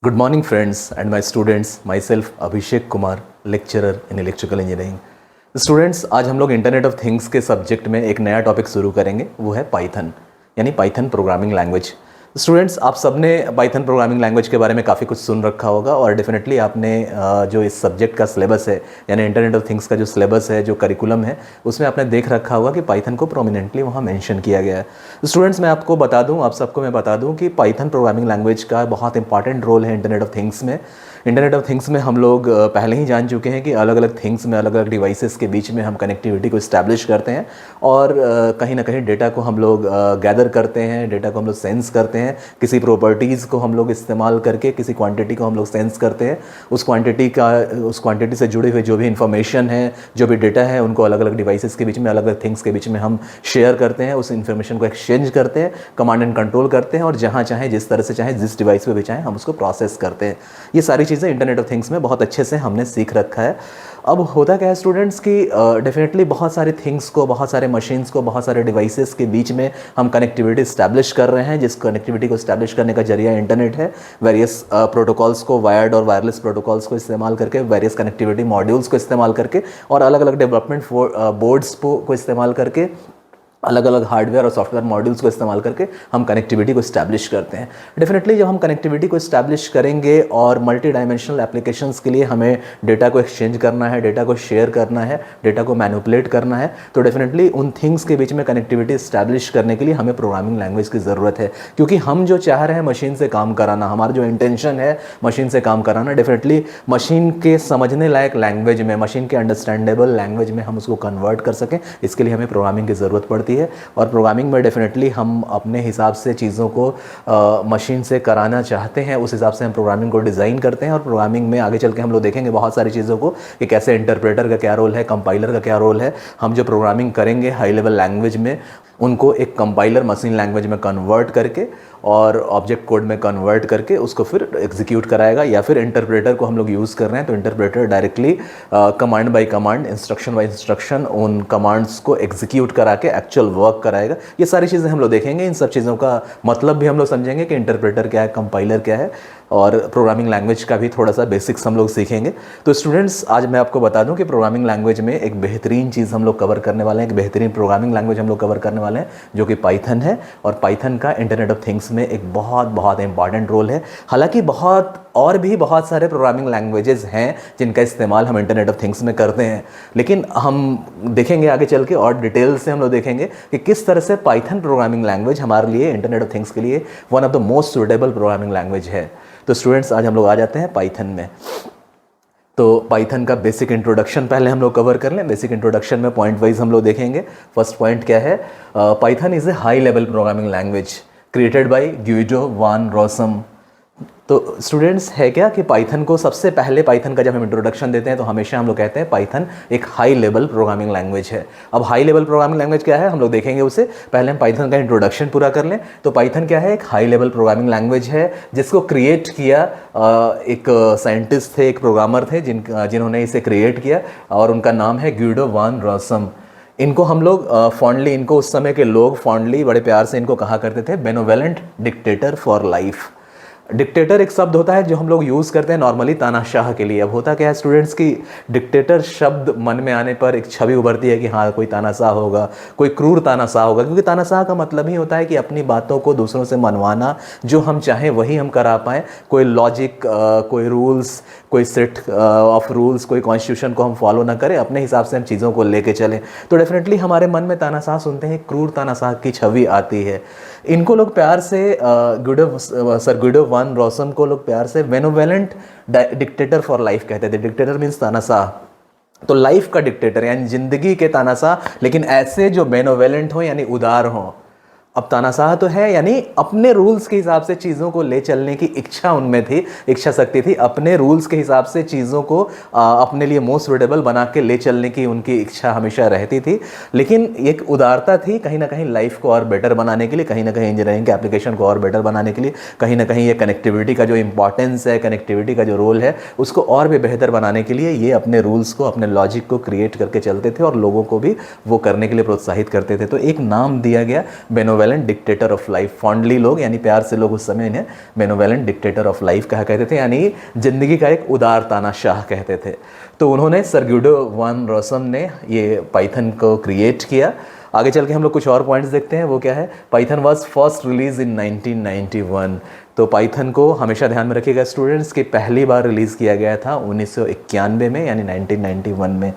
Good morning, friends and my students. Myself Abhishek Kumar, lecturer in electrical engineering. Students, आज हम लोग internet of things के subject में एक नया टॉपिक शुरू करेंगे, वो है पाइथन यानी पाइथन प्रोग्रामिंग लैंग्वेज। स्टूडेंट्स, आप सबने पाइथन प्रोग्रामिंग लैंग्वेज के बारे में काफ़ी कुछ सुन रखा होगा और डेफिनेटली आपने जो इस सब्जेक्ट का सिलेबस है यानी इंटरनेट ऑफ थिंग्स का जो सिलेबस है, जो करिकुलम है, उसमें आपने देख रखा होगा कि पाइथन को प्रोमिनेंटली वहाँ मेंशन किया गया है। स्टूडेंट्स, मैं आपको बता दूं, आप सबको मैं बता दूं कि पाइथन प्रोग्रामिंग लैंग्वेज का बहुत इंपॉर्टेंट रोल है इंटरनेट ऑफ थिंग्स में। इंटरनेट ऑफ थिंग्स में हम लोग पहले ही जान चुके हैं कि अलग अलग थिंग्स में, अलग अलग डिवाइसेस के बीच में हम कनेक्टिविटी को इस्टेब्लिश करते हैं और कहीं ना कहीं डेटा को हम लोग गैदर करते हैं, डेटा को हम लोग सेंस करते हैं, किसी प्रॉपर्टीज़ को हम लोग इस्तेमाल करके किसी क्वांटिटी को हम लोग सेंस करते हैं, उस क्वांटिटी से जुड़े हुए जो भी इंफॉर्मेशन है, जो भी डेटा है, उनको अलग अलग डिवाइसेस के बीच में, अलग अलग थिंग्स के बीच में हम शेयर करते हैं, उस इन्फॉर्मेशन को एक्सचेंज करते हैं, कमांड एंड कंट्रोल करते हैं और जहाँ चाहें, जिस तरह से चाहें, जिस डिवाइस पे भी चाहें, हम उसको प्रोसेस करते हैं। ये सारी चीज़ें इंटरनेट ऑफ थिंग्स में बहुत अच्छे से हमने सीख रखा है। अब होता क्या है स्टूडेंट्स कि डेफिनेटली बहुत सारे थिंग्स को, बहुत सारे मशीन्स को, बहुत सारे डिवाइसेस के बीच में हम कनेक्टिविटी इस्टेब्लिश कर रहे हैं, जिस कनेक्टिविटी को इस्टेब्लिश करने का जरिया इंटरनेट है। वेरियस प्रोटोकॉल्स को, वायर्ड और वायरलेस प्रोटोकॉल्स को इस्तेमाल करके, वेरियस कनेक्टिविटी मॉड्यूल्स को इस्तेमाल करके और अलग अलग डेवलपमेंट बोर्ड्स को इस्तेमाल करके, अलग अलग हार्डवेयर और सॉफ्टवेयर मॉड्यूल्स को इस्तेमाल करके हम कनेक्टिविटी को इस्टेब्लिश करते हैं। डेफिनेटली जब हम कनेक्टिविटी को इस्टेब्लिश करेंगे और मल्टी डायमेंशनल एप्लीकेशंस के लिए हमें डेटा को एक्सचेंज करना है, डेटा को शेयर करना है, डेटा को मैनिपुलेट करना है, तो डेफिनेटली उन थिंग्स के बीच में कनेक्टिविटी इस्टेब्लिश करने के लिए हमें प्रोग्रामिंग लैंग्वेज की ज़रूरत है। क्योंकि हम जो चाह रहे हैं मशीन से काम कराना, हमारा जो इंटेंशन है मशीन से काम कराना, डेफिनेटली मशीन के समझने लायक लैंग्वेज में, मशीन के अंडरस्टैंडेबल लैंग्वेज में हम उसको कन्वर्ट कर सकें, इसके लिए हमें प्रोग्रामिंग की ज़रूरत पड़ती है। और प्रोग्रामिंग में डेफिनेटली हम अपने हिसाब से चीज़ों को मशीन से कराना चाहते हैं, उस हिसाब से हम प्रोग्रामिंग को डिज़ाइन करते हैं। और प्रोग्रामिंग में आगे चल के हम लोग देखेंगे बहुत सारी चीज़ों को कि कैसे इंटरप्रेटर का क्या रोल है, कंपाइलर का क्या रोल है। हम जो प्रोग्रामिंग करेंगे हाई लेवल लैंग्वेज में, उनको एक कंपाइलर मशीन लैंग्वेज में कन्वर्ट करके और ऑब्जेक्ट कोड में कन्वर्ट करके उसको फिर एग्जीक्यूट कराएगा। या फिर इंटरप्रेटर को हम लोग यूज़ कर रहे हैं तो interpreter directly command by command, instruction by instruction उन कमांड्स को एग्जीक्यूट करा के एक्चुअल वर्क कराएगा। ये सारी चीज़ें हम लोग देखेंगे, इन सब चीज़ों का मतलब भी हम लोग समझेंगे कि इंटरप्रेटर क्या है, कंपाइलर क्या है, और प्रोग्रामिंग लैंग्वेज का भी थोड़ा सा बेसिक्स हम लोग सीखेंगे। तो स्टूडेंट्स, आज मैं आपको बता दूं कि प्रोग्रामिंग लैंग्वेज में एक बेहतरीन चीज़ हम लोग कवर करने वाले हैं, एक बेहतरीन प्रोग्रामिंग लैंग्वेज हम लोग कवर करने वाले हैं जो कि पाइथन है। और पाइथन का इंटरनेट ऑफ थिंग्स में एक बहुत बहुत इंपॉर्टेंट रोल है। हालांकि बहुत सारे प्रोग्रामिंग लैंग्वेजेस हैं जिनका इस्तेमाल हम इंटरनेट ऑफ थिंग्स में करते हैं, लेकिन हम देखेंगे आगे चल के और डिटेल से हम लोग देखेंगे कि किस तरह से पाइथन प्रोग्रामिंग लैंग्वेज हमारे लिए, इंटरनेट ऑफ थिंग्स के लिए one of the most suitable programming language है। तो स्टूडेंट्स, आज हम लोग आ जाते हैं पाइथन में। तो पाइथन का बेसिक इंट्रोडक्शन पहले हम लोग कवर कर लें। बेसिक इंट्रोडक्शन में पॉइंट वाइज हम लोग देखेंगे। फर्स्ट पॉइंट क्या है? Python is a high level programming language created by Guido one Rossum. तो स्टूडेंट्स, है क्या कि पाइथन को सबसे पहले, पाइथन का जब हम इंट्रोडक्शन देते हैं तो हमेशा हम लोग कहते हैं पाइथन एक हाई लेवल प्रोग्रामिंग लैंग्वेज है। अब हाई लेवल प्रोग्रामिंग लैंग्वेज क्या है हम लोग देखेंगे उससे पहले हम पाइथन का इंट्रोडक्शन पूरा कर लें। तो पाइथन क्या है? एक हाई लेवल प्रोग्रामिंग लैंग्वेज है जिसको क्रिएट किया एक साइंटिस्ट थे, एक प्रोग्रामर थे जिन्होंने इसे क्रिएट किया और उनका नाम है गुइडो वान रोसम। इनको हम लोग फॉन्डली, इनको उस समय के लोग फॉन्डली बड़े प्यार से इनको कहा करते थे benevolent dictator for life. Dictator एक शब्द होता है जो हम लोग यूज़ करते हैं नॉर्मली तानाशाह के लिए। अब होता क्या है स्टूडेंट्स की डिक्टेटर शब्द मन में आने पर एक छवि उभरती है कि हाँ, कोई तानाशाह होगा, कोई क्रूर तानाशाह होगा, क्योंकि तानाशाह का मतलब ही होता है कि अपनी बातों को दूसरों से मनवाना, जो हम चाहें वही हम करा पाएँ। कोई लॉजिक, कोई रूल्स, कोई सेट ऑफ रूल्स, कोई कॉन्स्टिट्यूशन को हम फॉलो ना करें, अपने हिसाब से हम चीज़ों को लेके चलें। तो डेफिनेटली हमारे मन में तानाशाह सुनते हैं क्रूर तानाशाह की छवि आती है। इनको लोग प्यार से गुइडो वान रोसम को लोग प्यार से बेनोवेलेंट डिक्टेटर फॉर लाइफ कहते थे। डिक्टेटर मीन्स तानाशाह, तो लाइफ का डिक्टेटर यानी जिंदगी के तानाशाह, लेकिन ऐसे जो बेनोवेलेंट हो यानी उदार हो। अब तानाशाह तो है यानी अपने रूल्स के हिसाब से चीज़ों को ले चलने की इच्छा उनमें थी, इच्छा शक्ति थी, अपने रूल्स के हिसाब से चीज़ों को अपने लिए मोस्ट सुटेबल बना के ले चलने की उनकी इच्छा हमेशा रहती थी। लेकिन एक उदारता थी कहीं ना कहीं लाइफ को और बेटर बनाने के लिए, कहीं ना कहीं इंजीनियरिंग के एप्लीकेशन को और बेटर बनाने के लिए, कहीं ना कहीं ये कनेक्टिविटी का जो इंपॉर्टेंस है, कनेक्टिविटी का जो रोल है, उसको और भी बेहतर बनाने के लिए ये अपने रूल्स को, अपने लॉजिक को क्रिएट करके चलते थे और लोगों को भी वो करने के लिए प्रोत्साहित करते थे। तो एक नाम दिया गया benevolent benevolent dictator of life. Fondly लोग यानी प्यार से लोग उस समय इन्हें बेनोवेलेंट डिक्टेटर ऑफ लाइफ कहा कहते थे, यानी ज़िंदगी का एक उदार तानाशाह कहते थे। तो उन्होंने सर ग्यूडो वान रोसम ने ये पाइथन को क्रिएट किया। आगे चल के हम लोग कुछ और पॉइंट्स देखते हैं, वो क्या है। पाइथन वाज फर्स्ट रिलीज इन 1991। तो पाइथन को हमेशा ध्यान में रखिएगा स्टूडेंट्स कि पहली बार रिलीज़ किया गया था 1991 में, यानी 1991 में।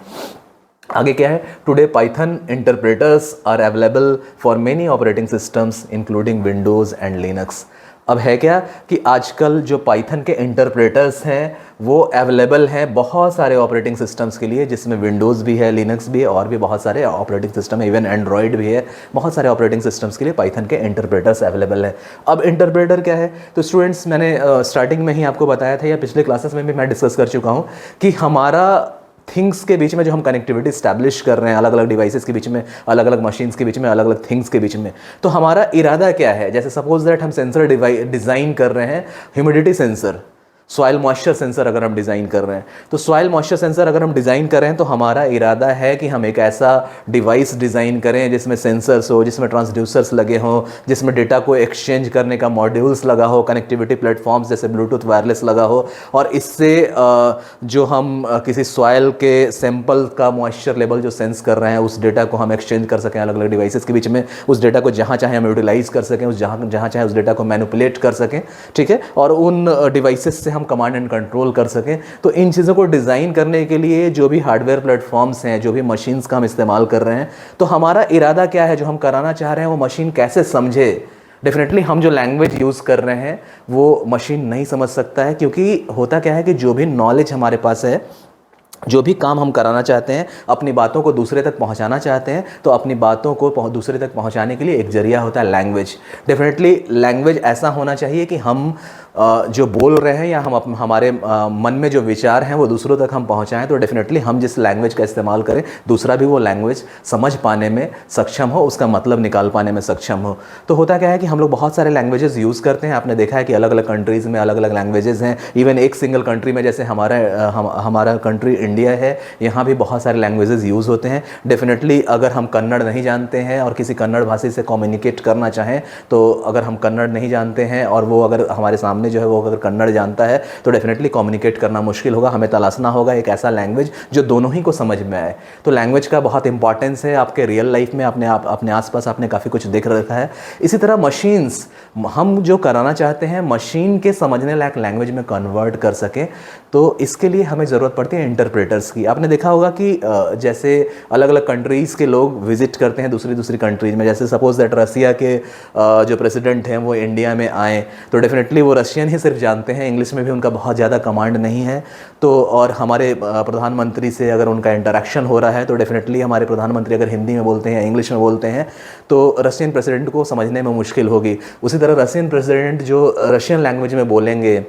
आगे क्या है, today Python interpreters are available for many operating systems including Windows and Linux. अब है क्या कि आजकल जो पाइथन के इंटरप्रेटर्स हैं वो अवेलेबल हैं बहुत सारे ऑपरेटिंग सिस्टम्स के लिए, जिसमें विंडोज़ भी है, लिनक्स भी है, और भी बहुत सारे ऑपरेटिंग सिस्टम है, इवन एंड्रॉयड भी है। बहुत सारे ऑपरेटिंग सिस्टम्स के लिए पाइथन के इंटरप्रेटर्स अवेलेबल है। अब इंटरप्रेटर क्या है, तो स्टूडेंट्स मैंने स्टार्टिंग में ही आपको बताया था, या पिछले क्लासेस में भी मैं डिस्कस कर चुका हूँ कि हमारा थिंग्स के बीच में जो हम कनेक्टिविटी स्टैब्लिश कर रहे हैं, अलग अलग डिवाइसेस के बीच में, अलग अलग मशीन्स के बीच में, अलग अलग थिंग्स के बीच में, तो हमारा इरादा क्या है। जैसे सपोज दैट हम सेंसर डिज़ाइन कर रहे हैं, humidity sensor, soil moisture sensor अगर हम डिज़ाइन कर रहे हैं, तो सॉइल मॉइस्चर सेंसर अगर हम डिज़ाइन कर रहे हैं तो हमारा इरादा है कि हम एक ऐसा डिवाइस डिज़ाइन करें जिसमें सेंसर्स हो, जिसमें ट्रांसड्यूसर्स लगे हों, जिसमें डेटा को एक्सचेंज करने का मॉड्यूल्स लगा हो, कनेक्टिविटी प्लेटफॉर्म्स जैसे ब्लूटूथ वायरलेस लगा हो, और इससे जो हम किसी सॉइल के सैंपल का मॉइस्चर लेवल जो सेंस कर रहे हैं उस डेटा को हम एक्सचेंज कर सकें अलग अलग डिवाइसेस के बीच में, उस डेटा को जहाँ चाहे हम यूटिलाइज कर सकें, उस जहाँ चाहे उस डेटा को मैनिपुलेट कर सकें, ठीक है, और उन डिवाइसेस से हम कमांड एंड कंट्रोल कर सकें। तो इन चीज़ों को डिज़ाइन करने के लिए जो भी हार्डवेयर प्लेटफॉर्म्स हैं, जो भी मशीन्स का हम इस्तेमाल कर रहे हैं, तो हमारा इरादा क्या है, जो हम कराना चाह रहे हैं वो मशीन कैसे समझे। डेफिनेटली हम जो लैंग्वेज यूज़ कर रहे हैं वो मशीन नहीं समझ सकता है, क्योंकि होता क्या है कि जो भी नॉलेज हमारे पास है, जो भी काम हम कराना चाहते हैं, अपनी बातों को दूसरे तक पहुंचाना चाहते हैं, तो अपनी बातों को दूसरे तक पहुंचाने के लिए एक जरिया होता है लैंग्वेज। डेफिनेटली लैंग्वेज ऐसा होना चाहिए कि हम जो बोल रहे हैं या हम हमारे मन में जो विचार हैं वो दूसरों तक हम पहुंचाएं, तो डेफिनेटली हम जिस लैंग्वेज का इस्तेमाल करें दूसरा भी वो लैंग्वेज समझ पाने में सक्षम हो, उसका मतलब निकाल पाने में सक्षम हो। तो होता क्या है कि हम लोग बहुत सारे लैंग्वेजेस यूज़ करते हैं। आपने देखा है कि अलग अलग कंट्रीज़ में अलग अलग लैंग्वेजेस हैं। इवन एक सिंगल कंट्री में, जैसे हमारा कंट्री इंडिया है, यहाँ भी बहुत सारे लैंग्वेजेस यूज़ होते हैं। डेफिनेटली अगर हम कन्नड़ नहीं जानते हैं और किसी कन्नड़ भाषी से कम्युनिकेट करना चाहें, तो अगर हम कन्नड़ नहीं जानते हैं और वो अगर हमारे सामने जो है वो अगर कन्नड़ जानता है, तो डेफिनेटली कम्युनिकेट करना मुश्किल होगा। हमें तलाशना होगा एक ऐसा लैंग्वेज जो दोनों ही को समझ में आए। तो लैंग्वेज का बहुत इंपॉर्टेंस है आपके रियल लाइफ में। अपने आसपास आपने काफ़ी कुछ देख रखा है। इसी तरह मशीन्स, हम जो कराना चाहते हैं मशीन के समझने लायक लैंग्वेज में कन्वर्ट कर सकें, तो इसके लिए हमें ज़रूरत पड़ती है इंटरप्रेटर्स की। आपने देखा होगा कि जैसे अलग अलग कंट्रीज़ के लोग विजिट करते हैं दूसरी कंट्रीज़ में। जैसे सपोज दैट रसिया के जो प्रेसिडेंट हैं वो इंडिया में आए, तो डेफिनेटली वो रशियन ही सिर्फ जानते हैं, इंग्लिश में भी उनका बहुत ज़्यादा कमांड नहीं है। तो और हमारे प्रधानमंत्री से अगर उनका इंटरेक्शन हो रहा है, तो डेफिनेटली हमारे प्रधानमंत्री अगर हिंदी में बोलते हैं या इंग्लिश में बोलते हैं, तो रशियन प्रेसिडेंट को समझने में मुश्किल होगी। उसी तरह रशियन प्रेसिडेंट जो रशियन लैंग्वेज में बोलेंगे,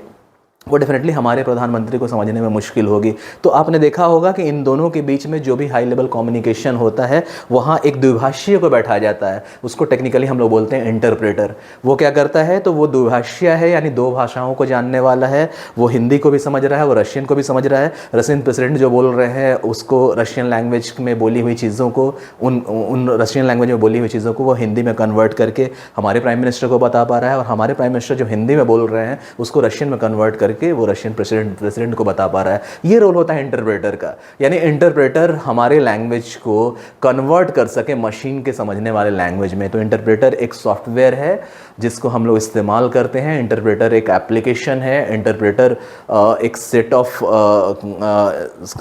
वो डेफिनेटली हमारे प्रधानमंत्री को समझने में मुश्किल होगी। तो आपने देखा होगा कि इन दोनों के बीच में जो भी हाई लेवल कम्युनिकेशन होता है, वहाँ एक द्विभाषीय को बैठाया जाता है। उसको टेक्निकली हम लोग बोलते हैं इंटरप्रेटर। वो क्या करता है, तो वो द्विभाषीय है, यानी दो भाषाओं को जानने वाला है। वो हिंदी को भी समझ रहा है, वो रशियन को भी समझ रहा है। रशियन प्रेसिडेंट जो बोल रहे हैं उसको रशियन लैंग्वेज में बोली हुई चीज़ों को, उन रशियन लैंग्वेज में बोली हुई चीज़ों को वो हिंदी में कन्वर्ट करके हमारे प्राइम मिनिस्टर को बता पा रहा है, और हमारे प्राइम मिनिस्टर जो हिंदी में बोल रहे हैं उसको रशियन में कन्वर्ट करके वो रशियन प्रेसिडेंट को बता पा रहा है। ये रोल होता है इंटरप्रेटर का, यानी इंटरप्रेटर हमारे लैंग्वेज को कन्वर्ट कर सके मशीन के समझने वाले लैंग्वेज में। तो इंटरप्रेटर एक सॉफ्टवेयर है जिसको हम लोग इस्तेमाल करते हैं। इंटरप्रेटर एक एप्लीकेशन है। इंटरप्रेटर एक सेट ऑफ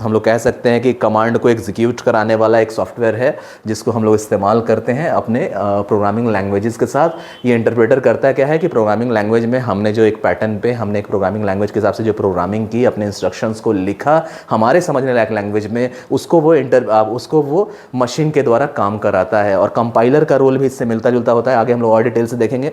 हम लोग कह सकते हैं कि कमांड को एग्जीक्यूट कराने वाला एक सॉफ्टवेयर है जिसको हम लोग इस्तेमाल करते हैं अपने प्रोग्रामिंग लैंग्वेजेस के साथ। ये इंटरप्रेटर करता क्या है कि प्रोग्रामिंग लैंग्वेज में हमने जो एक पैटर्न पे हमने एक प्रोग्रामिंग लैंग्वेज के हिसाब से जो प्रोग्रामिंग की, अपने इंस्ट्रक्शंस को लिखा हमारे समझने लायक लैंग्वेज में, उसको वो मशीन के द्वारा काम कराता है। और कंपाइलर का रोल भी इससे मिलता जुलता होता है। आगे हम लोग और डिटेल से देखेंगे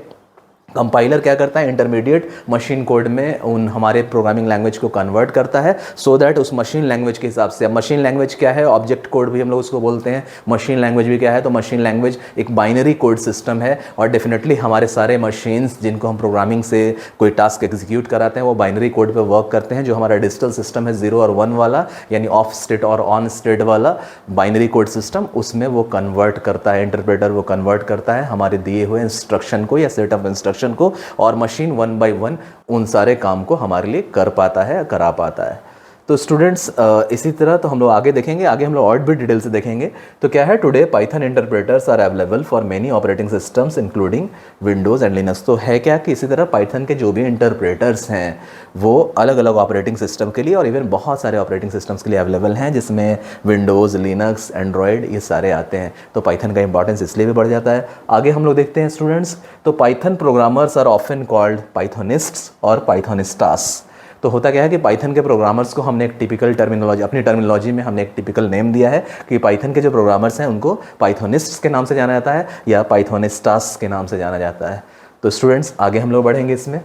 कंपाइलर क्या करता है, इंटरमीडिएट मशीन कोड में उन हमारे प्रोग्रामिंग लैंग्वेज को कन्वर्ट करता है सो दैट उस मशीन लैंग्वेज के हिसाब से, मशीन लैंग्वेज क्या है, ऑब्जेक्ट कोड भी हम लोग उसको बोलते हैं, मशीन लैंग्वेज भी क्या है, तो मशीन लैंग्वेज एक बाइनरी कोड सिस्टम है और डेफिनेटली हमारे सारे मशीन्स जिनको हम प्रोग्रामिंग से कोई टास्क एग्जीक्यूट कराते हैं वो बाइनरी कोड पर वर्क करते हैं। जो हमारा डिजिटल सिस्टम है 0 और 1 वाला, यानी ऑफ स्टेट और ऑन स्टेट वाला बाइनरी कोड सिस्टम, उसमें वो कन्वर्ट करता है, इंटरप्रेटर वो कन्वर्ट करता है हमारे दिए हुए इंस्ट्रक्शन को या सेट ऑफ इंस्ट्रक्शन को, और मशीन 1 बाय 1 उन सारे काम को हमारे लिए कर पाता है, करा पाता है। तो स्टूडेंट्स इसी तरह तो हम लोग आगे देखेंगे, आगे हम लोग और भी डिटेल से देखेंगे। तो क्या है, today Python interpreters are available for many operating systems including Windows and Linux. तो है क्या कि इसी तरह पाइथन के जो भी इंटरप्रेटर्स हैं वो अलग अलग ऑपरेटिंग सिस्टम के लिए और इवन बहुत सारे ऑपरेटिंग सिस्टम्स के लिए अवेलेबल हैं, जिसमें विंडोज़, लिनक्स, एंड्रॉयड ये सारे आते हैं। तो पाइथन का इंपॉर्टेंस इसलिए भी बढ़ जाता है। आगे हम लोग देखते हैं स्टूडेंट्स, तो Python programmers are often called Pythonists और पाइथोनिस्टास। तो होता क्या है कि पाइथन के प्रोग्रामर्स को हमने एक टिपिकल टर्मिनोलॉजी, अपनी टर्मिनोलॉजी में हमने एक टिपिकल नेम दिया है कि पाइथन के जो प्रोग्रामर्स हैं उनको पाइथोनिस्ट्स के नाम से जाना जाता है या पाइथोनिस्टास के नाम से जाना जाता है। तो स्टूडेंट्स आगे हम लोग बढ़ेंगे इसमें।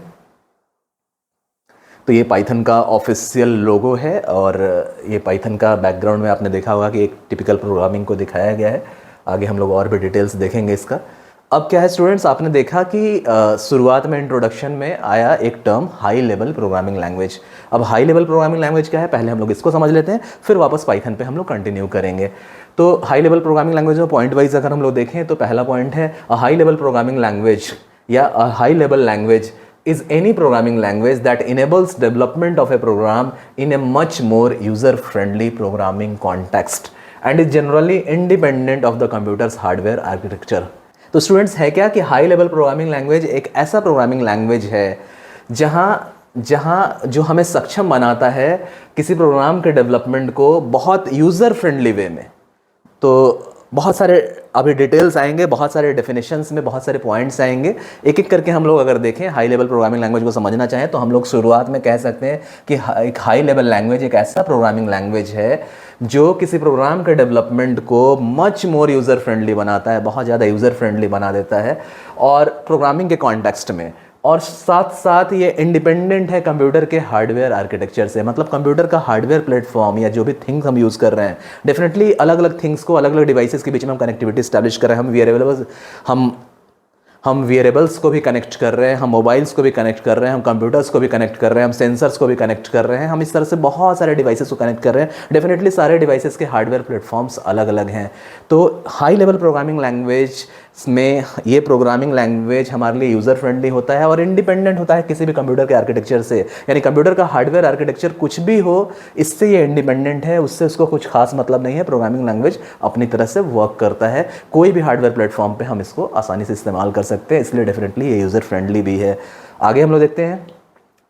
तो ये पाइथन का ऑफिशियल लोगो है और ये पाइथन का बैकग्राउंड में आपने देखा होगा कि एक टिपिकल प्रोग्रामिंग को दिखाया गया है। आगे हम लोग और भी डिटेल्स देखेंगे इसका। अब क्या है स्टूडेंट्स, आपने देखा कि शुरुआत में इंट्रोडक्शन में आया एक term high level programming language. अब हाई लेवल प्रोग्रामिंग लैंग्वेज क्या है, पहले हम लोग इसको समझ लेते हैं, फिर वापस पाइथन पे हम लोग कंटिन्यू करेंगे। तो हाई लेवल प्रोग्रामिंग लैंग्वेज में पॉइंट वाइज अगर हम लोग देखें तो पहला पॉइंट है हाई लेवल प्रोग्रामिंग लैंग्वेज या high level language is any programming language that enables development of a program in a much more user-friendly programming context and is generally independent of the computer's hardware architecture। तो students है क्या कि high level programming language एक ऐसा programming language है जहाँ जो हमें सक्षम बनाता है किसी प्रोग्राम के डेवलपमेंट को बहुत यूज़र फ्रेंडली वे में। तो बहुत सारे अभी डिटेल्स आएंगे, बहुत सारे डेफिनेशंस में बहुत सारे पॉइंट्स आएंगे, एक एक करके हम लोग अगर देखें हाई लेवल प्रोग्रामिंग लैंग्वेज को समझना चाहें तो हम लोग शुरुआत में कह सकते हैं कि एक हाई लेवल लैंग्वेज एक ऐसा प्रोग्रामिंग लैंग्वेज है जो किसी प्रोग्राम के डेवलपमेंट को मच मोर यूज़र फ्रेंडली बनाता है, बहुत ज़्यादा यूज़र फ्रेंडली बना देता है और प्रोग्रामिंग के कॉन्टेक्स्ट में, और साथ साथ ये इंडिपेंडेंट है कंप्यूटर के हार्डवेयर आर्किटेक्चर से। मतलब कंप्यूटर का हार्डवेयर प्लेटफॉर्म या जो भी थिंग्स हम यूज़ कर रहे हैं, डेफिनेटली अलग अलग थिंग्स को, अलग अलग डिवाइसेस के बीच में हम कनेक्टिविटी स्टैब्लिश कर रहे हैं। हम वेरिएबल्स को भी कनेक्ट कर रहे हैं, हम मोबाइल्स को भी कनेक्ट कर रहे हैं, हम कंप्यूटर्स को भी कनेक्ट कर रहे हैं, हम सेंसर्स को भी कनेक्ट कर रहे हैं, हम इस तरह से बहुत सारे डिवाइसेस को कनेक्ट कर रहे हैं। डेफिनेटली सारे डिवाइसेस के हार्डवेयर प्लेटफॉर्म्स अलग अलग हैं। तो हाई लेवल प्रोग्रामिंग लैंग्वेज में ये प्रोग्रामिंग लैंग्वेज हमारे लिए यूज़र फ्रेंडली होता है और इंडिपेंडेंट होता है किसी भी कंप्यूटर के आर्किटेक्चर से। यानी कंप्यूटर का हार्डवेयर आर्किटेक्चर कुछ भी हो, इससे ये इंडिपेंडेंट है, उससे उसको कुछ खास मतलब नहीं है। प्रोग्रामिंग लैंग्वेज अपनी तरह से वर्क करता है, कोई भी हार्डवेयर प्लेटफॉर्म पे हम इसको आसानी से इस्तेमाल कर सकते हैं, इसलिए डेफिनेटली ये यूज़र फ्रेंडली भी है। आगे हम लोग देखते हैं,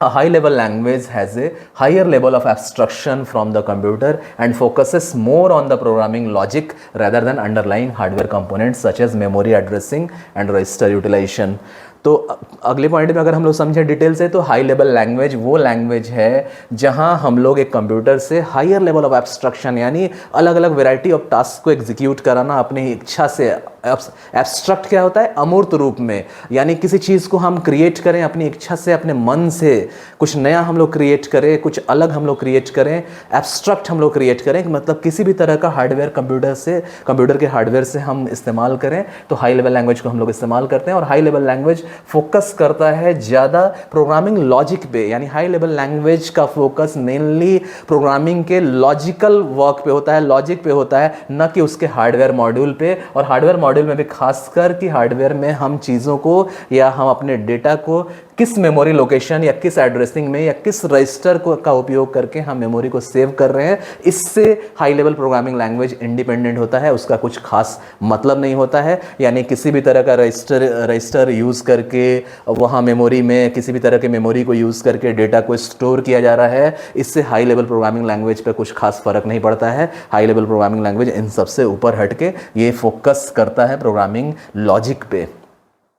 a high level language has a higher level of abstraction from the computer and focuses more on the programming logic rather than underlying hardware components such as memory addressing and register utilization। तो अगले point में अगर हम लोग समझें detail से, तो high level language वो लैंग्वेज है जहां हम लोग एक कंप्यूटर से हायर लेवल ऑफ एब्स्ट्रक्शन यानी अलग अलग वैरायटी ऑफ टास्क को एग्जीक्यूट कराना अपनी इच्छा से। एब्स्ट्रक्ट क्या होता है, अमूर्त रूप में, यानी किसी चीज़ को हम क्रिएट करें अपनी इच्छा से, अपने मन से कुछ नया हम लोग क्रिएट करें, कुछ अलग हम लोग क्रिएट करें, एब्स्ट्रक्ट हम लोग क्रिएट करें, मतलब किसी भी तरह का हार्डवेयर कंप्यूटर के हार्डवेयर से हम इस्तेमाल करें, तो हाई लेवल लैंग्वेज को हम लोग इस्तेमाल करते हैं। और हाई लेवल लैंग्वेज फोकस करता है ज़्यादा प्रोग्रामिंग लॉजिक पे, यानी हाई लेवल लैंग्वेज का फोकस मेनली प्रोग्रामिंग के लॉजिकल वर्क पे होता है, लॉजिक पे होता है, न कि उसके हार्डवेयर मॉड्यूल पे। और हार्डवेयर मॉड्यूल में भी खासकर कि हार्डवेयर में हम चीज़ों को या हम अपने डेटा को किस मेमोरी लोकेशन या किस एड्रेसिंग में या किस रजिस्टर का उपयोग करके हम मेमोरी को सेव कर रहे हैं, इससे high level programming language independent होता है, उसका कुछ खास मतलब नहीं होता है। यानी किसी भी तरह का रजिस्टर यूज़ करके वहाँ मेमोरी में किसी भी तरह के मेमोरी को यूज़ करके डेटा को स्टोर किया जा रहा है, इससे हाई लेवल प्रोग्रामिंग लैंग्वेज पर कुछ खास फर्क नहीं पड़ता है। High level programming language in सबसे ऊपर हटके ये फोकस करता है प्रोग्रामिंग लॉजिक पे।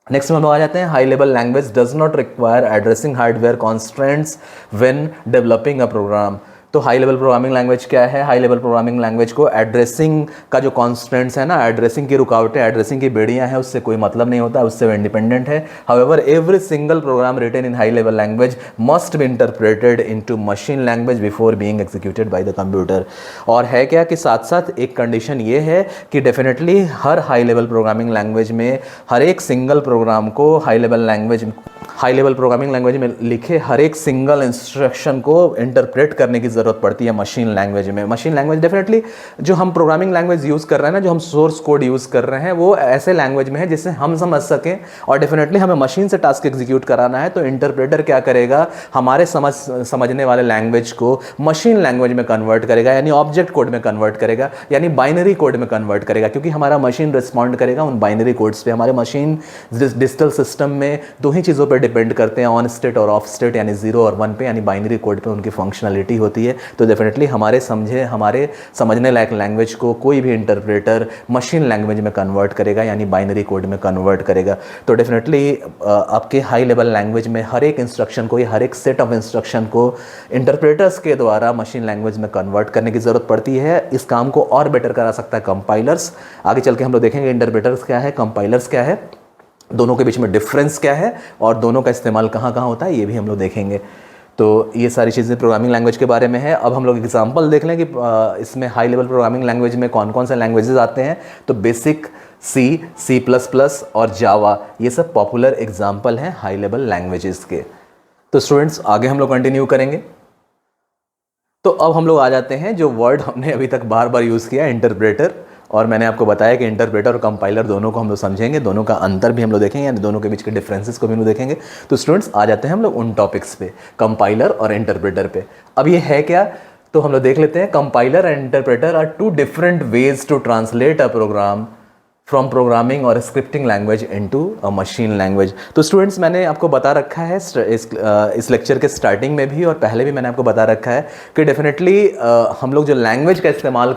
नेक्स्ट में हम लोग आ जाते हैं, high level language does not require addressing hardware constraints when developing a program. तो हाई लेवल प्रोग्रामिंग लैंग्वेज क्या है? हाई लेवल प्रोग्रामिंग लैंग्वेज को एड्रेसिंग का जो कॉन्स्टेंट्स है ना, एड्रेसिंग की रुकावटें, एड्रेसिंग की बेड़ियां हैं, उससे कोई मतलब नहीं होता, उससे वो इंडिपेंडेंट है। However every single program written in high level language must be interpreted into machine language before being executed by the computer. और है क्या कि साथ साथ एक कंडीशन ये है कि डेफिनेटली हर हाई लेवल प्रोग्रामिंग लैंग्वेज में हर एक सिंगल प्रोग्राम को हाई लेवल प्रोग्रामिंग लैंग्वेज में लिखे हर एक सिंगल इंस्ट्रक्शन को इंटरप्रेट करने की ज़रूरत पड़ती है मशीन लैंग्वेज में। मशीन लैंग्वेज डेफिनेटली जो हम प्रोग्रामिंग लैंग्वेज यूज़ कर रहे हैं ना, जो हम सोर्स कोड यूज़ कर रहे हैं, वो ऐसे लैंग्वेज में है जिससे हम समझ सकें, और डेफिनेटली हमें मशीन से टास्क एग्जीक्यूट कराना है। तो इंटरप्रेटर क्या करेगा, हमारे समझने वाले लैंग्वेज को मशीन लैंग्वेज में कन्वर्ट करेगा, यानी ऑब्जेक्ट कोड में कन्वर्ट करेगा, यानी बाइनरी कोड में कन्वर्ट करेगा, क्योंकि हमारा मशीन रिस्पॉन्ड करेगा उन बाइनरी कोड्स पे। हमारे मशीन डिजिटल सिस्टम में दो ही चीज़ों पर डिपेंड करते हैं, ऑन स्टेट और ऑफ स्टेट, यानी 0 और 1 पे, यानी बाइनरी कोड पे उनकी फंक्शनलिटी होती है। तो डेफिनेटली हमारे समझने लायक लैंग्वेज को कोई भी इंटरप्रेटर मशीन लैंग्वेज में कन्वर्ट करेगा, यानी बाइनरी कोड में कन्वर्ट करेगा। तो डेफिनेटली आपके हाई लेवल लैंग्वेज में हर एक इंस्ट्रक्शन को, हर एक सेट ऑफ इंस्ट्रक्शन को इंटरप्रेटर्स के द्वारा मशीन लैंग्वेज में कन्वर्ट करने की ज़रूरत पड़ती है। इस काम को और बेटर करा सकता है कंपाइलर्स। आगे चल के हम लोग देखेंगे इंटरप्रेटर्स क्या है, कंपाइलर्स क्या है, दोनों के बीच में डिफरेंस क्या है, और दोनों का इस्तेमाल कहाँ कहाँ होता है, ये भी हम लोग देखेंगे। तो ये सारी चीज़ें प्रोग्रामिंग लैंग्वेज के बारे में है। अब हम लोग एग्जांपल देख लें कि इसमें हाई लेवल प्रोग्रामिंग लैंग्वेज में कौन कौन से लैंग्वेजेस आते हैं। तो बेसिक, सी प्लस प्लस और जावा, ये सब पॉपुलर एग्जाम्पल हैं हाई लेवल लैंग्वेजेस के। तो स्टूडेंट्स आगे हम लोग कंटिन्यू करेंगे। तो अब हम लोग आ जाते हैं जो वर्ड हमने अभी तक बार बार यूज़ किया, इंटरप्रेटर। और मैंने आपको बताया कि इंटरप्रेटर और कंपाइलर दोनों को हम लोग समझेंगे, दोनों का अंतर भी हम लोग देखेंगे, यानी दोनों के बीच के डिफरेंसेस को भी हम लोग देखेंगे। तो स्टूडेंट्स आ जाते हैं हम लोग उन टॉपिक्स पे, कंपाइलर और इंटरप्रेटर पे। अब ये है क्या, तो हम लोग देख लेते हैं। Compiler and interpreter are two different ways to translate a program from programming or scripting language into a machine language. तो स्टूडेंट्स मैंने आपको बता रखा है इस लेक्चर के स्टार्टिंग में भी और पहले भी मैंने आपको बता रखा है कि डेफिनेटली हम लोग जो लैंग्वेज का इस्तेमाल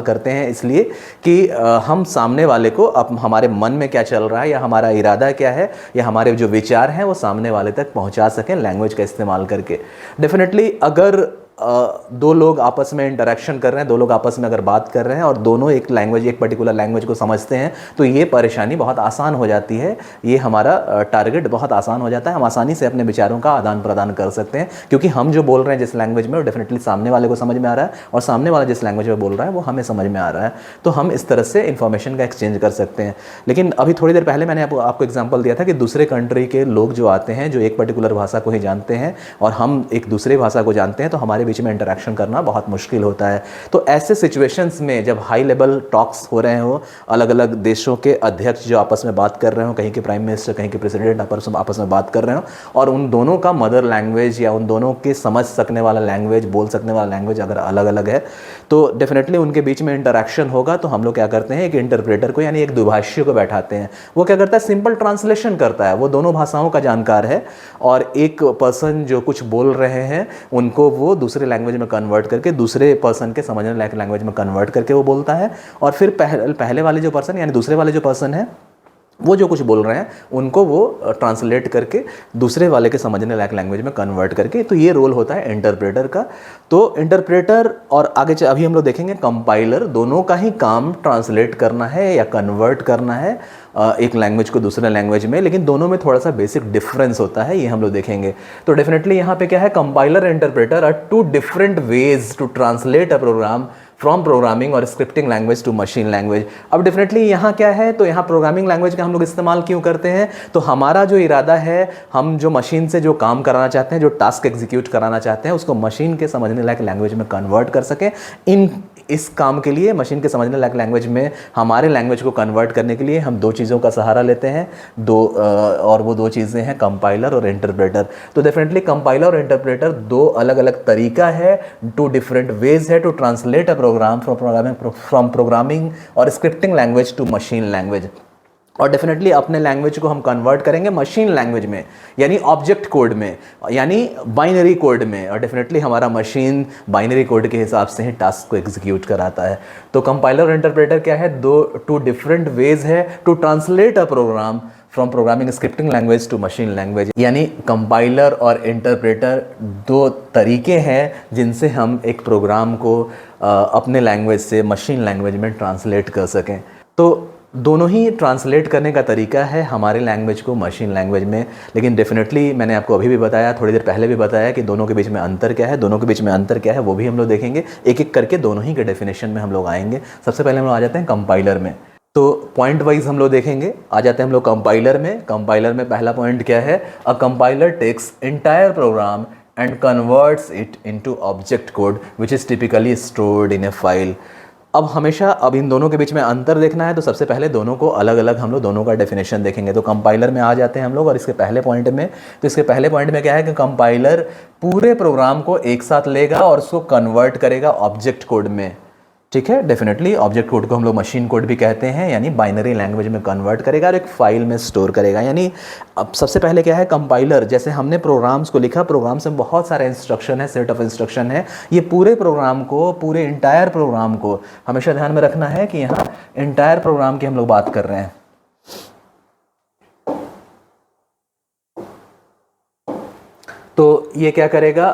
करते हैं इसलिए कि हम सामने वाले को अब हमारे मन में क्या चल रहा है, या हमारा इरादा क्या है, या हमारे जो विचार हैं वो सामने वाले तक पहुंचा सकें लैंग्वेज का इस्तेमाल करके। डेफिनेटली अगर दो लोग आपस में इंटरेक्शन कर रहे हैं, दो लोग आपस में अगर बात कर रहे हैं और दोनों एक पर्टिकुलर लैंग्वेज को समझते हैं, तो ये परेशानी बहुत आसान हो जाती है, ये हमारा टारगेट बहुत आसान हो जाता है। हम आसानी से अपने विचारों का आदान प्रदान कर सकते हैं, क्योंकि हम जो बोल रहे हैं जिस लैंग्वेज में, वो डेफिनेटली सामने वाले को समझ में आ रहा है, और सामने वाला जिस लैंग्वेज में बोल रहा है वो हमें समझ में आ रहा है। तो हम इस तरह से इन्फॉर्मेशन का एक्सचेंज कर सकते हैं। लेकिन अभी थोड़ी देर पहले मैंने आपको एग्जाम्पल दिया था कि दूसरे कंट्री के लोग जो आते हैं, जो एक पर्टिकुलर भाषा को ही जानते हैं और हम एक दूसरे भाषा को जानते हैं, तो हमारे बीच में इंटरेक्शन करना बहुत मुश्किल होता है। तो ऐसे सिचुएशंस में जब हाई लेवल टॉक्स हो रहे हो, अलग अलग देशों के अध्यक्ष जो आपस में बात कर रहे हो, कहीं के प्राइम मिनिस्टर, कहीं के प्रेसिडेंट आपस में बात कर रहे हो, और उन दोनों का मदर लैंग्वेज या उन दोनों के समझ सकने वाला लैंग्वेज, बोल सकने वाला लैंग्वेज अगर अलग अलग है, तो डेफिनेटली उनके बीच में इंटरेक्शन होगा। तो हम लोग क्या करते हैं, एक इंटरप्रेटर को यानी एक द्विभाषी को बैठाते हैं। वो क्या करता है, सिंपल ट्रांसलेशन करता है। वो दोनों भाषाओं का जानकार है, और एक पर्सन जो कुछ बोल रहे हैं उनको वो दूसरे लैंग्वेज में कन्वर्ट करके, दूसरे पर्सन के समझने लायक लैंग्वेज में कन्वर्ट करके वो बोलता है। और फिर पहले वाले जो पर्सन यानी दूसरे वाले जो पर्सन है, वो जो कुछ बोल रहे हैं उनको वो ट्रांसलेट करके दूसरे वाले के समझने लायक लैंग्वेज में कन्वर्ट करके, तो ये रोल होता है इंटरप्रेटर का। तो इंटरप्रेटर और आगे अभी हम लोग देखेंगे कंपाइलर, दोनों का ही काम ट्रांसलेट करना है या कन्वर्ट करना है एक लैंग्वेज को दूसरे लैंग्वेज में, लेकिन दोनों में थोड़ा सा बेसिक डिफरेंस होता है, ये हम लोग देखेंगे। तो डेफिनेटली यहाँ पे क्या है, compiler interpreter are two different ways to translate a program from programming or scripting language to machine language. अब डेफिनेटली यहाँ क्या है, तो यहाँ प्रोग्रामिंग लैंग्वेज का हम लोग इस्तेमाल क्यों करते हैं, तो हमारा जो इरादा है, हम जो मशीन से जो काम कराना चाहते हैं, जो टास्क एग्जीक्यूट कराना चाहते हैं, उसको मशीन के समझने लायक लैंग्वेज में कन्वर्ट कर सकें। इस काम के लिए मशीन के समझने लायक लैंग्वेज में हमारे लैंग्वेज को कन्वर्ट करने के लिए हम दो चीज़ों का सहारा लेते हैं, और वो दो चीज़ें हैं कंपाइलर और इंटरप्रेटर। तो डेफिनेटली कंपाइलर और इंटरप्रेटर दो अलग अलग तरीका है, टू डिफरेंट वेज है to translate a program from programming or scripting language to machine language. और डेफिनेटली अपने लैंग्वेज को हम कन्वर्ट करेंगे मशीन लैंग्वेज में, यानी ऑब्जेक्ट कोड में, यानी बाइनरी कोड में। और डेफिनेटली हमारा मशीन बाइनरी कोड के हिसाब से ही टास्क को एग्जीक्यूट कराता है। तो कंपाइलर और इंटरप्रेटर क्या है, टू डिफरेंट वेज है to translate a program from programming scripting language to machine language, यानी कंपाइलर और इंटरप्रेटर दो तरीके हैं जिनसे हम एक प्रोग्राम को अपने लैंग्वेज से मशीन लैंग्वेज में ट्रांसलेट कर सकें। तो दोनों ही ट्रांसलेट करने का तरीका है हमारे लैंग्वेज को मशीन लैंग्वेज में, लेकिन डेफिनेटली मैंने आपको अभी भी बताया, थोड़ी देर पहले भी बताया कि दोनों के बीच में अंतर क्या है। दोनों के बीच में अंतर क्या है वो भी हम लोग देखेंगे, एक एक करके दोनों ही के डेफिनेशन में हम लोग आएंगे। सबसे पहले हम लोग आ जाते हैं कंपाइलर में, तो पॉइंट वाइज हम लोग देखेंगे। आ जाते हैं हम लोग कंपाइलर में। कंपाइलर में पहला पॉइंट क्या है? A compiler takes entire program and converts it into object code which is typically stored in a file. अब इन दोनों के बीच में अंतर देखना है तो सबसे पहले दोनों को अलग अलग हम लोग दोनों का डेफिनेशन देखेंगे। तो कंपाइलर में आ जाते हैं हम लोग, और इसके पहले पॉइंट में, तो इसके पहले पॉइंट में क्या है कि कंपाइलर पूरे प्रोग्राम को एक साथ लेगा और उसको कन्वर्ट करेगा ऑब्जेक्ट कोड में। ठीक है, डेफिनेटली ऑब्जेक्ट कोड को हम लोग मशीन कोड भी कहते हैं, यानी बाइनरी लैंग्वेज में कन्वर्ट करेगा और एक फाइल में स्टोर करेगा। यानी अब सबसे पहले क्या है, कंपाइलर, जैसे हमने प्रोग्राम्स को लिखा, प्रोग्राम्स में बहुत सारे इंस्ट्रक्शन है, सेट ऑफ इंस्ट्रक्शन है। ये पूरे प्रोग्राम को, पूरे इंटायर प्रोग्राम को हमेशा ध्यान में रखना है कि यहाँ इंटायर प्रोग्राम की हम लोग बात कर रहे हैं। तो ये क्या करेगा,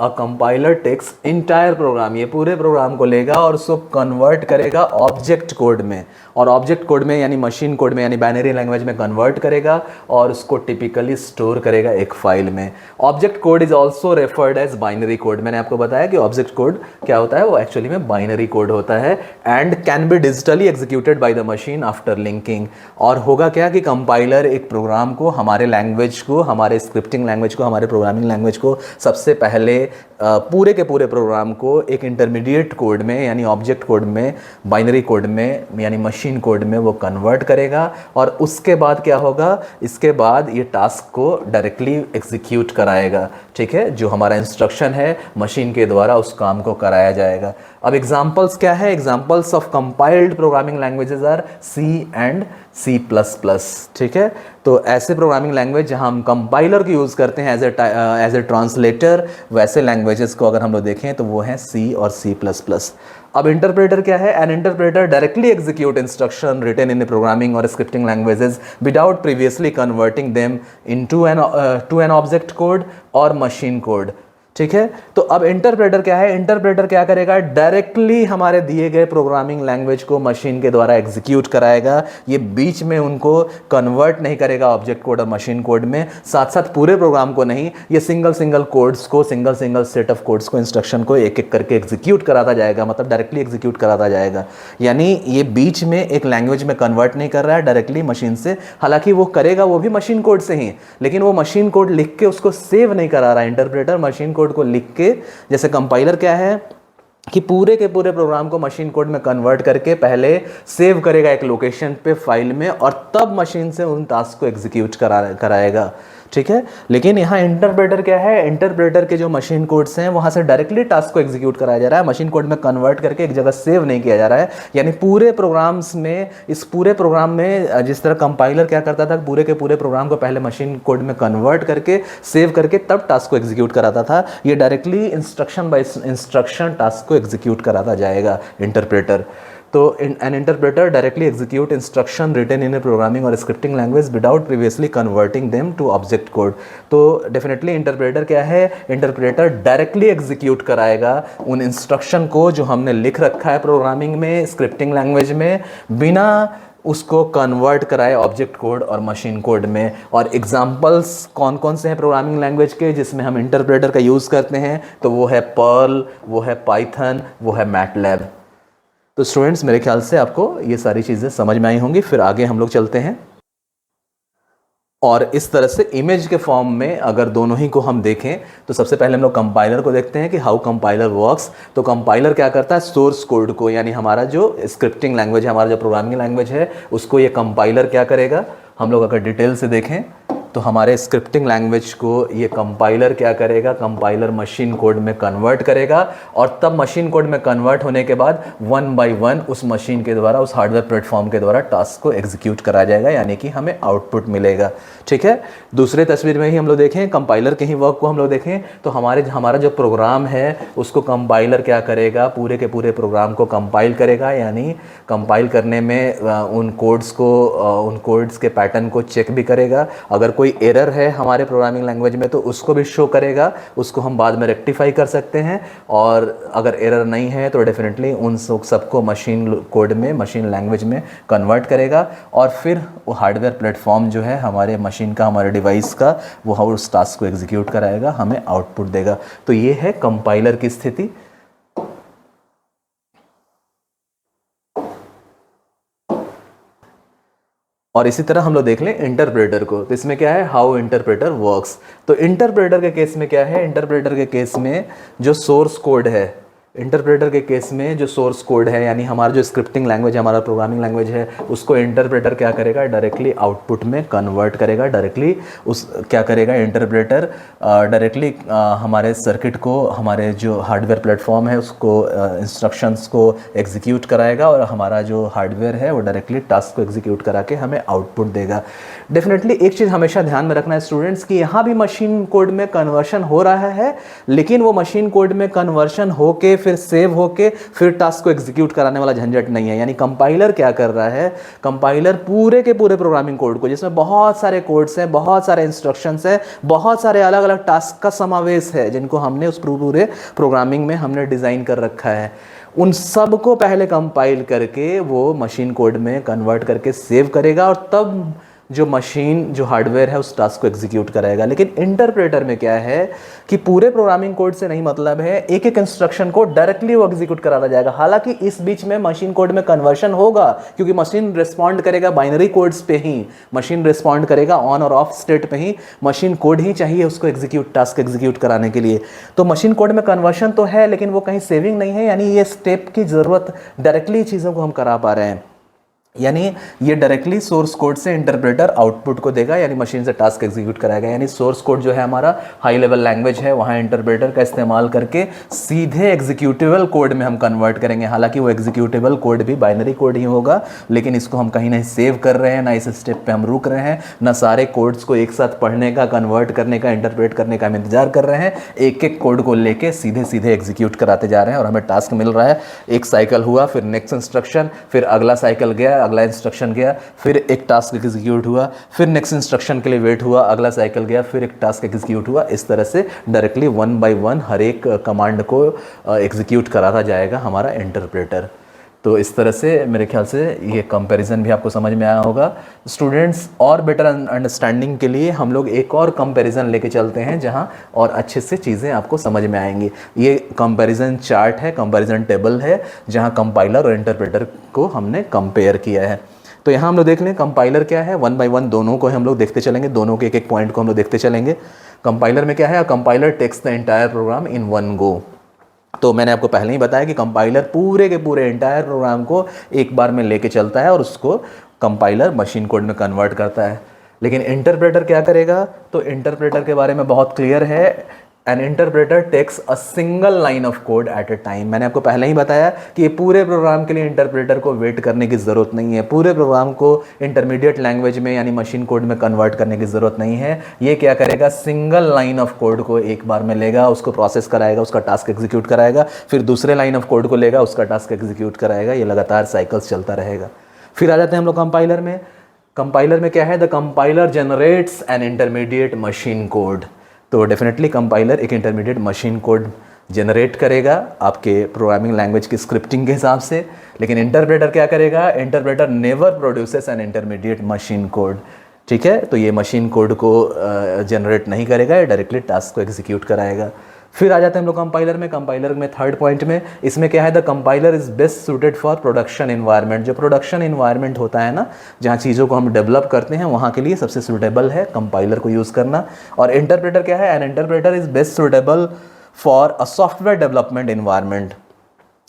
अ कंपाइलर टेक्स इंटायर प्रोग्राम, ये पूरे प्रोग्राम को लेगा और उसको कन्वर्ट करेगा ऑब्जेक्ट कोड में, और ऑब्जेक्ट कोड में यानी मशीन कोड में यानी बाइनरी लैंग्वेज में कन्वर्ट करेगा और उसको टिपिकली स्टोर करेगा एक फाइल में। Object code is also referred as binary code. मैंने आपको बताया कि ऑब्जेक्ट कोड क्या होता है, वो एक्चुअली में बाइनरी कोड होता है and can be digitally executed by the machine after linking. और होगा क्या कि कंपाइलर एक प्रोग्राम को, हमारे लैंग्वेज को, हमारे स्क्रिप्टिंग लैंग्वेज को, हमारे प्रोग्रामिंग लैंग्वेज को सबसे पहले पूरे के पूरे प्रोग्राम को एक इंटरमीडिएट कोड में यानी ऑब्जेक्ट कोड में, बाइनरी कोड में यानी मशीन कोड में वो कन्वर्ट करेगा। और उसके बाद क्या होगा, इसके बाद ये टास्क को डायरेक्टली एग्जीक्यूट कराएगा। ठीक है, जो हमारा इंस्ट्रक्शन है मशीन के द्वारा उस काम को कराया जाएगा। अब एग्जांपल्स क्या है? Examples of compiled programming languages are C and C++। ठीक है, तो ऐसे प्रोग्रामिंग लैंग्वेज जहां हम कंपाइलर को यूज़ करते हैं एज ए ट्रांसलेटर, वैसे लैंग्वेजेस को अगर हम लोग देखें तो वो हैं C और C++। अब इंटरप्रेटर क्या है? An interpreter directly execute instruction written in programming or scripting languages without previously converting them into an object code or machine code. ठीक है, तो अब इंटरप्रेटर क्या है? इंटरप्रेटर क्या करेगा, डायरेक्टली हमारे दिए गए प्रोग्रामिंग लैंग्वेज को मशीन के द्वारा एग्जीक्यूट कराएगा। ये बीच में उनको कन्वर्ट नहीं करेगा object code or machine code में, साथ साथ पूरे प्रोग्राम को नहीं, ये सिंगल कोड्स को, सिंगल सेट ऑफ कोड्स को, इंस्ट्रक्शन को एक एक करके एग्जीक्यूट कराता जाएगा, मतलब डायरेक्टली एग्जीक्यूट कराता जाएगा। यानी ये बीच में एक लैंग्वेज में कन्वर्ट नहीं कर रहा है डायरेक्टली मशीन से, हालांकि वो करेगा वो भी मशीन कोड से ही, लेकिन वो मशीन कोड लिख के उसको सेव नहीं करा रहा है। इंटरप्रेटर मशीन कोड को लिख के, जैसे कंपाइलर क्या है कि पूरे के पूरे प्रोग्राम को मशीन कोड में कन्वर्ट करके पहले सेव करेगा एक लोकेशन पे फाइल में, और तब मशीन से उन टास्क को एग्जीक्यूट कराएगा। ठीक है, लेकिन यहाँ इंटरप्रेटर क्या है? इंटरप्रेटर के जो मशीन कोड्स हैं वहाँ से डायरेक्टली टास्क को एग्जीक्यूट कराया जा रहा है, मशीन कोड में कन्वर्ट करके एक जगह सेव नहीं किया जा रहा है। यानी पूरे प्रोग्राम्स में, इस पूरे प्रोग्राम में जिस तरह कंपाइलर क्या करता था, पूरे के पूरे प्रोग्राम को पहले मशीन कोड में कन्वर्ट करके सेव करके तब टास्क को एग्जीक्यूट कराता था, ये directly instruction by instruction task को एग्जीक्यूट कराता जाएगा इंटरप्रेटर। तो an interpreter directly execute instruction written in a programming or scripting language without previously converting them to object code. तो डेफिनेटली इंटरप्रेटर क्या है? इंटरप्रेटर डायरेक्टली एग्जीक्यूट कराएगा उन instruction को जो हमने लिख रखा है प्रोग्रामिंग में, स्क्रिप्टिंग लैंग्वेज में, बिना उसको कन्वर्ट कराए object code or machine code में। और एग्जांपल्स कौन कौन से हैं प्रोग्रामिंग लैंग्वेज के जिसमें हम इंटरप्रेटर का यूज़ करते हैं? तो वो है पर्ल, वो है पाइथन, वो है मैटलैब। तो स्टूडेंट्स, मेरे ख्याल से आपको ये सारी चीज़ें समझ में आई होंगी। फिर आगे हम लोग चलते हैं, और इस तरह से इमेज के फॉर्म में अगर दोनों ही को हम देखें तो सबसे पहले हम लोग कंपाइलर को देखते हैं कि हाउ कंपाइलर वर्क्स। तो कंपाइलर क्या करता है? सोर्स कोड को, यानी हमारा जो स्क्रिप्टिंग लैंग्वेज है, हमारा जो प्रोग्रामिंग लैंग्वेज है, उसको ये कंपाइलर क्या करेगा? हम लोग अगर डिटेल से देखें तो हमारे स्क्रिप्टिंग लैंग्वेज को ये कंपाइलर क्या करेगा, कंपाइलर मशीन कोड में कन्वर्ट करेगा और तब मशीन कोड में कन्वर्ट होने के बाद 1 बाय 1 उस मशीन के द्वारा, उस हार्डवेयर प्लेटफॉर्म के द्वारा टास्क को एग्जीक्यूट करा जाएगा, यानी कि हमें आउटपुट मिलेगा। ठीक है, दूसरे तस्वीर में ही हम लोग देखें, कंपाइलर के ही वर्क को हम लोग देखें तो हमारा जो प्रोग्राम है उसको कंपाइलर क्या करेगा, पूरे के पूरे प्रोग्राम को कंपाइल करेगा, यानी कंपाइल करने में उन कोड्स के पैटर्न को चेक भी करेगा। अगर कोई एरर है हमारे प्रोग्रामिंग लैंग्वेज में तो उसको भी शो करेगा, उसको हम बाद में रेक्टिफाई कर सकते हैं। और अगर एरर नहीं है तो डेफिनेटली उन सबको मशीन कोड में, मशीन लैंग्वेज में कन्वर्ट करेगा और फिर वो हार्डवेयर प्लेटफॉर्म जो है हमारे मशीन का, हमारे डिवाइस का, वो उस टास्क को एग्जीक्यूट कराएगा, हमें आउटपुट देगा। तो ये है कंपाइलर की स्थिति। और इसी तरह हम लोग देख लें इंटरप्रेटर को, तो इसमें क्या है, हाउ इंटरप्रेटर वर्क्स। तो इंटरप्रेटर के केस में क्या है, इंटरप्रेटर के केस में जो सोर्स कोड है, इंटरप्रेटर के केस में जो सोर्स कोड है, यानी हमारा जो स्क्रिप्टिंग लैंग्वेज है, हमारा प्रोग्रामिंग लैंग्वेज है, उसको इंटरप्रेटर क्या करेगा, डायरेक्टली आउटपुट में कन्वर्ट करेगा। डायरेक्टली क्या करेगा इंटरप्रेटर, डायरेक्टली हमारे सर्किट को, हमारे जो हार्डवेयर प्लेटफॉर्म है उसको, इंस्ट्रक्शंस को एग्जीक्यूट कराएगा और हमारा जो हार्डवेयर है वो डायरेक्टली टास्क को एग्जीक्यूट करा के हमें आउटपुट देगा। डेफिनेटली एक चीज़ हमेशा ध्यान में रखना है स्टूडेंट्स कि यहाँ भी मशीन कोड में कन्वर्शन हो रहा है, लेकिन वो मशीन कोड में कन्वर्शन होके फिर सेव होके फिर टास्क को एग्जीक्यूट कराने वाला झंझट नहीं है। यानी कंपाइलर क्या कर रहा है, कंपाइलर पूरे के पूरे प्रोग्रामिंग कोड को, जिसमें बहुत सारे कोड्स हैं, बहुत सारे इंस्ट्रक्शंस हैं, बहुत सारे अलग अलग टास्क का समावेश है जिनको हमने उस पूरे प्रोग्रामिंग में हमने डिज़ाइन कर रखा है, उन सब को पहले कंपाइल करके वो मशीन कोड में कन्वर्ट करके सेव करेगा और तब जो हार्डवेयर है उस टास्क को एग्जीक्यूट कराएगा। लेकिन इंटरप्रेटर में क्या है कि पूरे प्रोग्रामिंग कोड से नहीं मतलब है, एक एक इंस्ट्रक्शन को डायरेक्टली वो एग्जीक्यूट कराया जाएगा। हालांकि इस बीच में मशीन कोड में कन्वर्शन होगा, क्योंकि मशीन रिस्पॉन्ड करेगा बाइनरी कोड्स पे ही, मशीन रिस्पॉन्ड करेगा ऑन और ऑफ स्टेट पे ही, मशीन कोड ही चाहिए उसको टास्क एग्जीक्यूट कराने के लिए। तो मशीन कोड में कन्वर्शन तो है लेकिन वो कहीं सेविंग नहीं है, यानी ये स्टेप की ज़रूरत, डायरेक्टली चीज़ों को हम करा पा रहे हैं। यानी ये डायरेक्टली सोर्स कोड से इंटरप्रेटर आउटपुट को देगा, यानी मशीन से टास्क एग्जीक्यूट कराएगा। यानी सोर्स कोड जो है हमारा हाई लेवल लैंग्वेज है, वहाँ इंटरप्रेटर का इस्तेमाल करके सीधे एग्जीक्यूटेबल कोड में हम कन्वर्ट करेंगे। हालांकि वो एग्जीक्यूटेबल कोड भी बाइनरी कोड ही होगा, लेकिन इसको हम कहीं नहीं सेव कर रहे हैं, ना इस स्टेप पे हम रुक रहे हैं, ना सारे कोड्स को एक साथ पढ़ने का, कन्वर्ट करने का, इंटरप्रेट करने का हम इंतजार कर रहे हैं। एक एक कोड को लेके सीधे सीधे एग्जीक्यूट कराते जा रहे हैं और हमें टास्क मिल रहा है। एक साइकिल हुआ, फिर नेक्स्ट इंस्ट्रक्शन, फिर अगला साइकिल गया, अगला इंस्ट्रक्शन गया, फिर एक टास्क एग्जीक्यूट हुआ, फिर नेक्स्ट इंस्ट्रक्शन के लिए वेट हुआ, अगला साइकिल गया, फिर एक टास्क एग्जीक्यूट हुआ। इस तरह से डायरेक्टली 1 बाय 1 हर एक कमांड को एग्जीक्यूट कराता जाएगा हमारा इंटरप्रेटर। तो इस तरह से मेरे ख्याल से ये कंपैरिजन भी आपको समझ में आया होगा स्टूडेंट्स। और बेटर अंडरस्टैंडिंग के लिए हम लोग एक और कंपैरिजन लेके चलते हैं जहां और अच्छे से चीज़ें आपको समझ में आएंगी। ये कंपैरिजन चार्ट है, कंपैरिजन टेबल है, जहां कंपाइलर और इंटरप्रेटर को हमने कंपेयर किया है। तो यहाँ हम लोग देख लें कंपाइलर क्या है, 1 बाय 1 दोनों को हम लोग देखते चलेंगे, दोनों के एक एक पॉइंट को हम लोग देखते चलेंगे। कंपाइलर में क्या है, compiler takes the entire program in 1 go. तो मैंने आपको पहले ही बताया कि कंपाइलर पूरे के पूरे एंटायर प्रोग्राम को एक बार में लेके चलता है और उसको कंपाइलर मशीन कोड में कन्वर्ट करता है। लेकिन इंटरप्रेटर क्या करेगा, तो इंटरप्रेटर के बारे में बहुत क्लियर है, an interpreter takes a single line of code at a time. मैंने आपको पहले ही बताया कि ये पूरे प्रोग्राम के लिए इंटरप्रेटर को वेट करने की ज़रूरत नहीं है, पूरे प्रोग्राम को इंटरमीडिएट लैंग्वेज में यानी मशीन कोड में कन्वर्ट करने की ज़रूरत नहीं है। ये क्या करेगा, सिंगल लाइन ऑफ कोड को एक बार में लेगा, उसको प्रोसेस कराएगा, उसका टास्क एग्जीक्यूट कराएगा, फिर दूसरे लाइन ऑफ कोड को लेगा, उसका टास्क एग्जीक्यूट कराएगा। ये लगातार साइकिल्स चलता रहेगा। फिर आ जाते हैं हम लोग कंपाइलर में। कंपाइलर में क्या है, the compiler generates an intermediate machine code. तो डेफिनेटली कंपाइलर एक इंटरमीडिएट मशीन कोड जनरेट करेगा आपके प्रोग्रामिंग लैंग्वेज की स्क्रिप्टिंग के हिसाब से। लेकिन इंटरप्रेटर क्या करेगा, interpreter never produces an intermediate machine code. ठीक है, तो ये मशीन कोड को जनरेट नहीं करेगा, ये डायरेक्टली टास्क को एग्जीक्यूट कराएगा। फिर आ जाते हैं हम लोग कंपाइलर में। कंपाइलर में थर्ड पॉइंट में इसमें क्या है, the compiler is best suited for production environment. जो प्रोडक्शन इन्वायरमेंट होता है ना, जहाँ चीज़ों को हम डेवलप करते हैं, वहाँ के लिए सबसे सूटेबल है कंपाइलर को यूज़ करना। और इंटरप्रेटर क्या है, an interpreter is best suitable for a software development environment.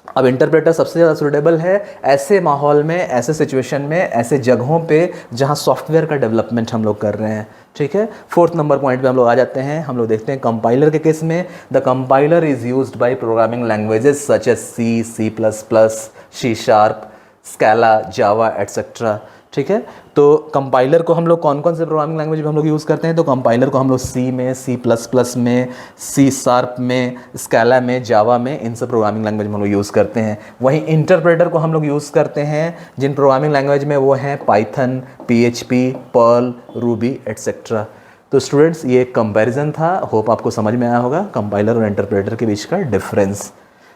अब इंटरप्रेटर सबसे ज़्यादा सुटेबल है ऐसे माहौल में, ऐसे सिचुएशन में, ऐसे जगहों पे जहाँ सॉफ्टवेयर का डेवलपमेंट हम लोग कर रहे हैं। ठीक है, फोर्थ नंबर पॉइंट पे हम लोग आ जाते हैं। हम लोग देखते हैं कंपाइलर के केस में, the compiler is used by programming languages such as C, C plus plus, C sharp, Scala, Java etcetera. ठीक है, तो कंपाइलर को हम लोग कौन कौन से प्रोग्रामिंग लैंग्वेज में हम लोग यूज़ करते हैं? तो कंपाइलर को हम लोग सी में, सी प्लस प्लस में, सी शार्प में, स्कैला में, जावा में, इन सब प्रोग्रामिंग लैंग्वेज में हम लोग यूज़ करते हैं। वहीं इंटरप्रेटर को हम लोग यूज़ करते हैं जिन प्रोग्रामिंग लैंग्वेज में, वो हैं Python, PHP, Perl, Ruby etcetera. तो स्टूडेंट्स, ये एक कंपैरिजन था, होप आपको समझ में आया होगा कंपाइलर और इंटरप्रेटर के बीच का डिफरेंस।